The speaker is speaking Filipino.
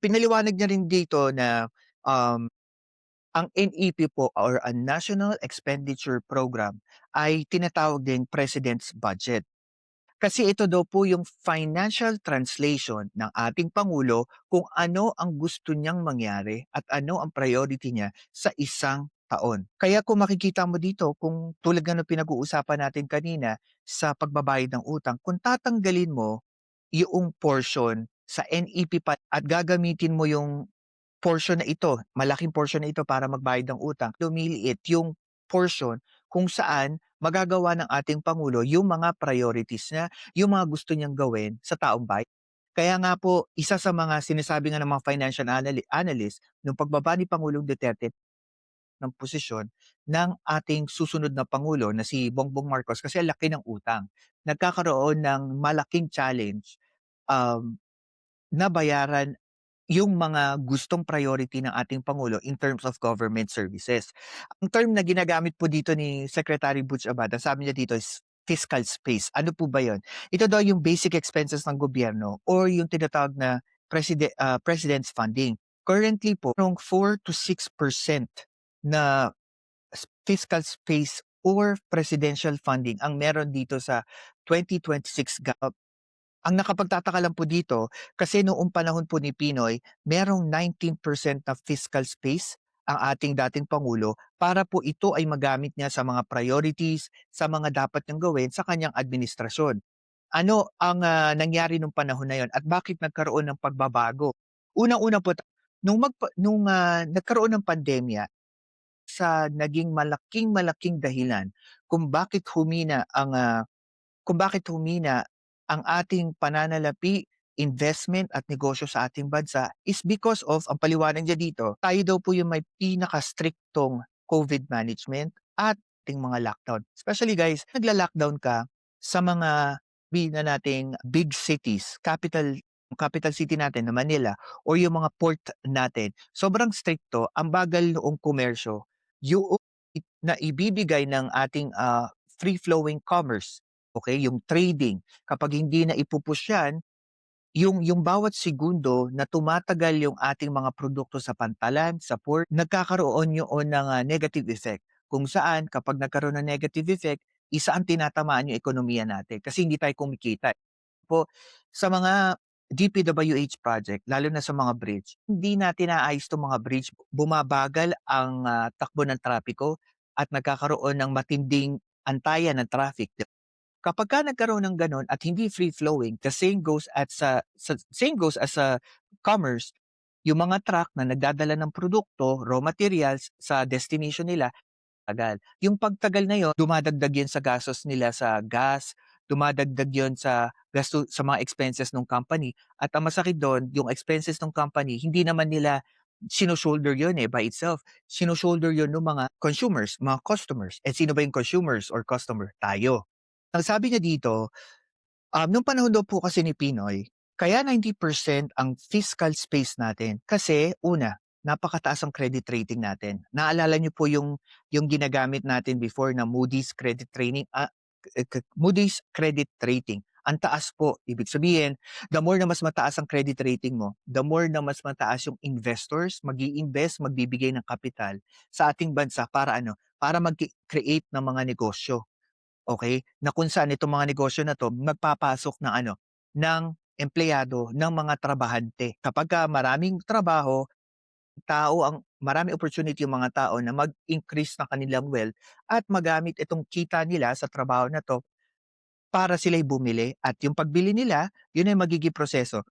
Pinaliwanag niya rin dito na, um, ang NEP po or ang National Expenditure Program ay tinatawag din President's Budget. Kasi ito daw po yung financial translation ng ating pangulo kung ano ang gusto niyang mangyari at ano ang priority niya sa isang taon. Kaya kung makikita mo dito, kung tulad nga ng pinag-uusapan natin kanina sa pagbabayad ng utang, kung tatanggalin mo yung portion sa NEP pa at gagamitin mo yung portion na ito, malaking portion na ito para magbayad ng utang, lumiliit yung portion kung saan magagawa ng ating pangulo yung mga priorities niya, yung mga gusto niyang gawin sa taong bayan. Kaya nga po, isa sa mga sinasabi nga ng mga financial analyst nung pagbaba ni Pangulong Duterte ng posisyon ng ating susunod na pangulo na si Bongbong Marcos kasi ang laki ng utang. Nagkakaroon ng malaking challenge, um, na bayaran yung mga gustong priority ng ating pangulo in terms of government services. Ang term na ginagamit po dito ni Secretary Butch Abad, ang sabi niya dito is fiscal space. Ano po ba 'yon? Ito daw yung basic expenses ng gobyerno or yung tinatawag na president's funding. Currently po, merong 4 to 6% na fiscal space or presidential funding ang meron dito sa 2026 ang nakapagtataka lang po dito, kasi noong panahon po ni Pinoy, merong 19% na fiscal space ang ating dating Pangulo para po ito ay magamit niya sa mga priorities, sa mga dapat niyang gawin sa kanyang administrasyon. Ano ang nangyari nung panahon na yon at bakit nagkaroon ng pagbabago? Unang-una po, nung nagkaroon ng pandemya, sa naging malaking-malaking dahilan kung bakit humina ang ating pananalapi, investment at negosyo sa ating bansa is because of, ang paliwanag niya dito, tayo daw po yung may pinaka-striktong COVID management at ating mga lockdown. Especially guys, nagla-lockdown ka sa mga sabihin na nating big cities, capital city natin na Manila or yung mga port natin. Sobrang strikto, ang bagal noong komersyo, yung na ibibigay ng ating free-flowing commerce. Okay, yung trading, kapag hindi na ipu-push yan, yung bawat segundo na tumatagal yung ating mga produkto sa pantalan, sa port, nagkakaroon yun ng negative effect. Kung saan kapag nagkaroon ng negative effect, isa ang tinatamaan yung ekonomiya natin kasi hindi tayo kumikita. Po, sa mga DPWH project, lalo na sa mga bridge, hindi natin naayos 'tong mga bridge, bumabagal ang takbo ng trapiko at nagkakaroon ng matinding antayan ng traffic. Kapagka nagkaroon ng gano'n at hindi free flowing, the same goes at same goes as sa commerce, yung mga truck na nagdadala ng produkto, raw materials sa destination nila, tagal. Yung pagtagal na yon, dumadagdag yun sa gastos nila sa gas, dumadagdag yun sa gasto sa mga expenses ng company. At ang masakit do'n, yung expenses ng company, hindi naman nila sino-shoulder yun, by itself. Sino-shoulder yun nung mga consumers, mga customers. Eh, sino ba yung consumers or customer? Tayo. Ang sabi niya dito, nung panahon daw po kasi ni Pinoy, kaya 90% ang fiscal space natin kasi una, napakataas ang credit rating natin. Naalala niyo po yung ginagamit natin before na Moody's credit rating. Ang taas po, ibig sabihin, the more na mas mataas ang credit rating mo, the more na mas mataas yung investors mag-iinvest, magbibigay ng kapital sa ating bansa para ano, para mag-create ng mga negosyo. Okay, na kung saan itong mga negosyo na 'to magpapasok ng ano, ng empleyado, ng mga trabahante. Kapagka maraming trabaho, maraming opportunity yung mga tao na mag-increase ng kanilang wealth at magamit itong kita nila sa trabaho na 'to para sila'y bumili at yung pagbili nila, yun ay magiging proseso.